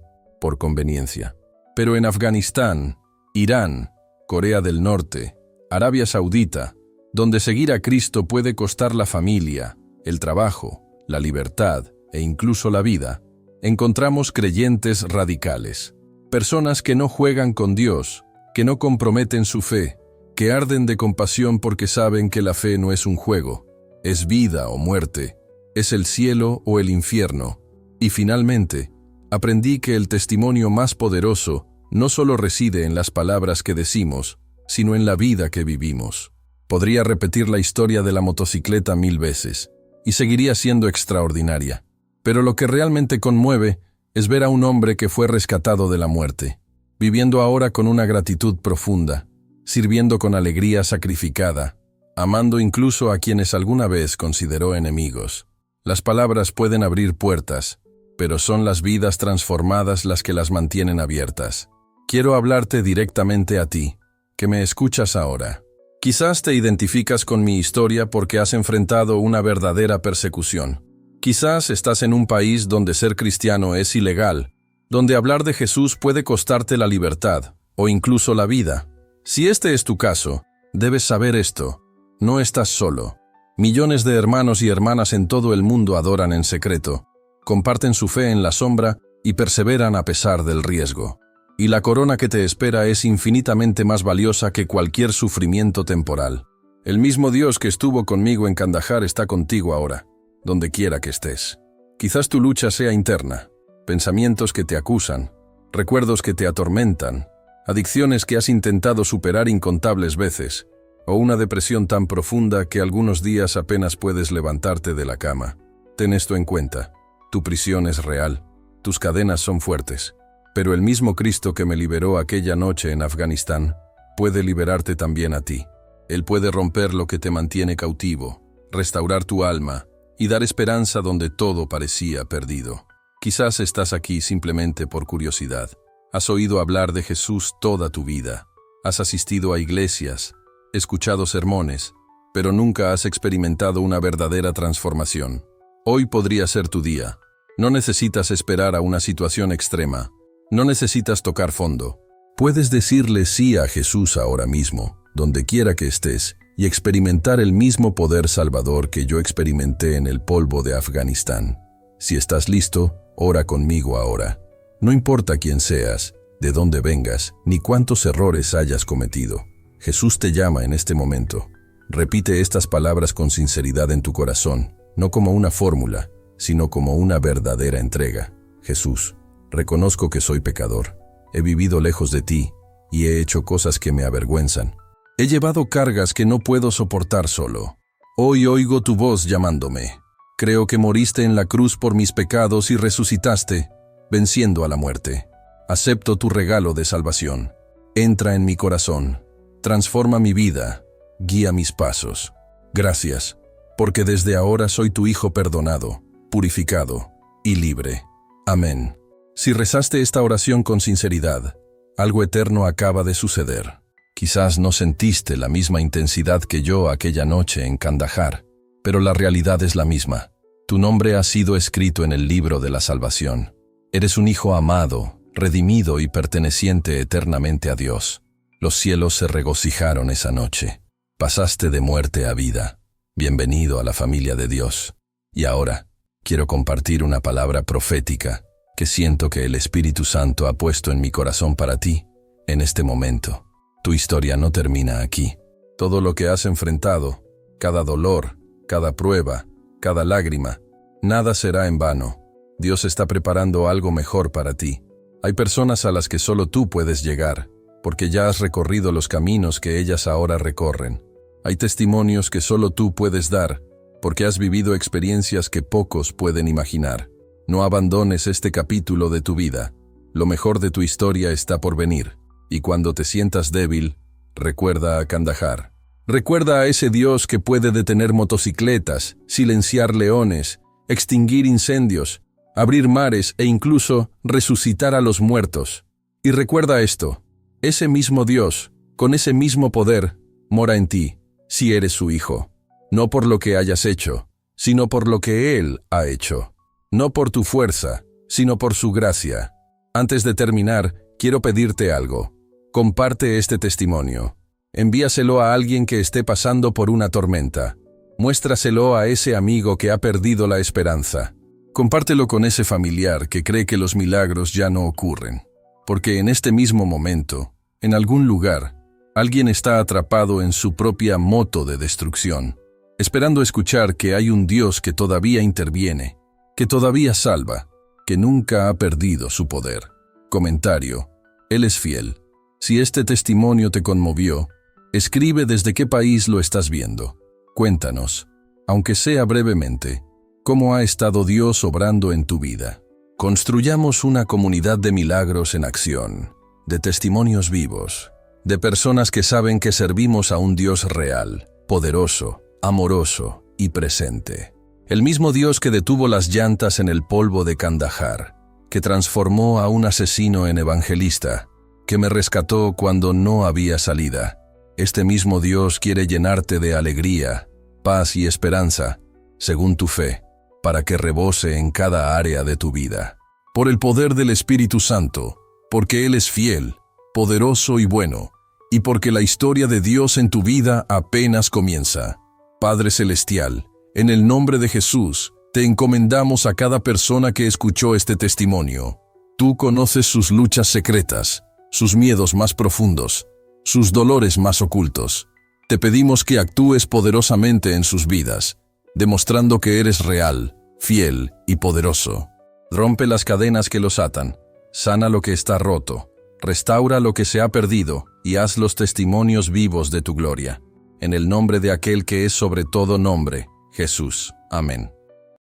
por conveniencia. Pero en Afganistán, Irán, Corea del Norte, Arabia Saudita, donde seguir a Cristo puede costar la familia, el trabajo, la libertad e incluso la vida, encontramos creyentes radicales, personas que no juegan con Dios, que no comprometen su fe, que arden de compasión porque saben que la fe no es un juego, es vida o muerte, es el cielo o el infierno. Y finalmente, aprendí que el testimonio más poderoso no solo reside en las palabras que decimos, sino en la vida que vivimos. Podría repetir la historia de la motocicleta 1000 veces, y seguiría siendo extraordinaria. Pero lo que realmente conmueve es ver a un hombre que fue rescatado de la muerte, viviendo ahora con una gratitud profunda, sirviendo con alegría sacrificada, amando incluso a quienes alguna vez consideró enemigos. Las palabras pueden abrir puertas, pero son las vidas transformadas las que las mantienen abiertas. Quiero hablarte directamente a ti, que me escuchas ahora. Quizás te identificas con mi historia porque has enfrentado una verdadera persecución. Quizás estás en un país donde ser cristiano es ilegal, donde hablar de Jesús puede costarte la libertad o incluso la vida. Si este es tu caso, debes saber esto: no estás solo. Millones de hermanos y hermanas en todo el mundo adoran en secreto, comparten su fe en la sombra y perseveran a pesar del riesgo. Y la corona que te espera es infinitamente más valiosa que cualquier sufrimiento temporal. El mismo Dios que estuvo conmigo en Kandahar está contigo ahora, donde quiera que estés. Quizás tu lucha sea interna, pensamientos que te acusan, recuerdos que te atormentan, adicciones que has intentado superar incontables veces, o una depresión tan profunda que algunos días apenas puedes levantarte de la cama. Ten esto en cuenta: tu prisión es real, tus cadenas son fuertes. Pero el mismo Cristo que me liberó aquella noche en Afganistán puede liberarte también a ti. Él puede romper lo que te mantiene cautivo, restaurar tu alma y dar esperanza donde todo parecía perdido. Quizás estás aquí simplemente por curiosidad. Has oído hablar de Jesús toda tu vida. Has asistido a iglesias, escuchado sermones, pero nunca has experimentado una verdadera transformación. Hoy podría ser tu día. No necesitas esperar a una situación extrema. No necesitas tocar fondo. Puedes decirle sí a Jesús ahora mismo, donde quiera que estés, y experimentar el mismo poder salvador que yo experimenté en el polvo de Afganistán. Si estás listo, ora conmigo ahora. No importa quién seas, de dónde vengas, ni cuántos errores hayas cometido. Jesús te llama en este momento. Repite estas palabras con sinceridad en tu corazón, no como una fórmula, sino como una verdadera entrega. Jesús, reconozco que soy pecador. He vivido lejos de ti y he hecho cosas que me avergüenzan. He llevado cargas que no puedo soportar solo. Hoy oigo tu voz llamándome. Creo que moriste en la cruz por mis pecados y resucitaste, venciendo a la muerte. Acepto tu regalo de salvación. Entra en mi corazón. Transforma mi vida. Guía mis pasos. Gracias, porque desde ahora soy tu hijo perdonado, purificado y libre. Amén. Si rezaste esta oración con sinceridad, algo eterno acaba de suceder. Quizás no sentiste la misma intensidad que yo aquella noche en Kandahar, pero la realidad es la misma. Tu nombre ha sido escrito en el libro de la salvación. Eres un hijo amado, redimido y perteneciente eternamente a Dios. Los cielos se regocijaron esa noche. Pasaste de muerte a vida. Bienvenido a la familia de Dios. Y ahora, quiero compartir una palabra profética que siento que el Espíritu Santo ha puesto en mi corazón para ti, en este momento. Tu historia no termina aquí. Todo lo que has enfrentado, cada dolor, cada prueba, cada lágrima, nada será en vano. Dios está preparando algo mejor para ti. Hay personas a las que solo tú puedes llegar, porque ya has recorrido los caminos que ellas ahora recorren. Hay testimonios que solo tú puedes dar, porque has vivido experiencias que pocos pueden imaginar. No abandones este capítulo de tu vida. Lo mejor de tu historia está por venir. Y cuando te sientas débil, recuerda a Kandahar. Recuerda a ese Dios que puede detener motocicletas, silenciar leones, extinguir incendios, abrir mares e incluso resucitar a los muertos. Y recuerda esto, ese mismo Dios, con ese mismo poder, mora en ti, si eres su hijo. No por lo que hayas hecho, sino por lo que Él ha hecho. No por tu fuerza, sino por su gracia. Antes de terminar, quiero pedirte algo. Comparte este testimonio. Envíaselo a alguien que esté pasando por una tormenta. Muéstraselo a ese amigo que ha perdido la esperanza. Compártelo con ese familiar que cree que los milagros ya no ocurren. Porque en este mismo momento, en algún lugar, alguien está atrapado en su propia moto de destrucción, esperando escuchar que hay un Dios que todavía interviene, que todavía salva, que nunca ha perdido su poder. Comentario: Él es fiel. Si este testimonio te conmovió, escribe desde qué país lo estás viendo. Cuéntanos, aunque sea brevemente, cómo ha estado Dios obrando en tu vida. Construyamos una comunidad de milagros en acción, de testimonios vivos, de personas que saben que servimos a un Dios real, poderoso, amoroso y presente. El mismo Dios que detuvo las llantas en el polvo de Kandahar, que transformó a un asesino en evangelista, que me rescató cuando no había salida. Este mismo Dios quiere llenarte de alegría, paz y esperanza, según tu fe, para que rebose en cada área de tu vida. Por el poder del Espíritu Santo, porque Él es fiel, poderoso y bueno, y porque la historia de Dios en tu vida apenas comienza. Padre Celestial, en el nombre de Jesús, te encomendamos a cada persona que escuchó este testimonio. Tú conoces sus luchas secretas, sus miedos más profundos, sus dolores más ocultos. Te pedimos que actúes poderosamente en sus vidas, demostrando que eres real, fiel y poderoso. Rompe las cadenas que los atan, sana lo que está roto, restaura lo que se ha perdido y haz los testimonios vivos de tu gloria. En el nombre de aquel que es sobre todo nombre, Jesús. Amén.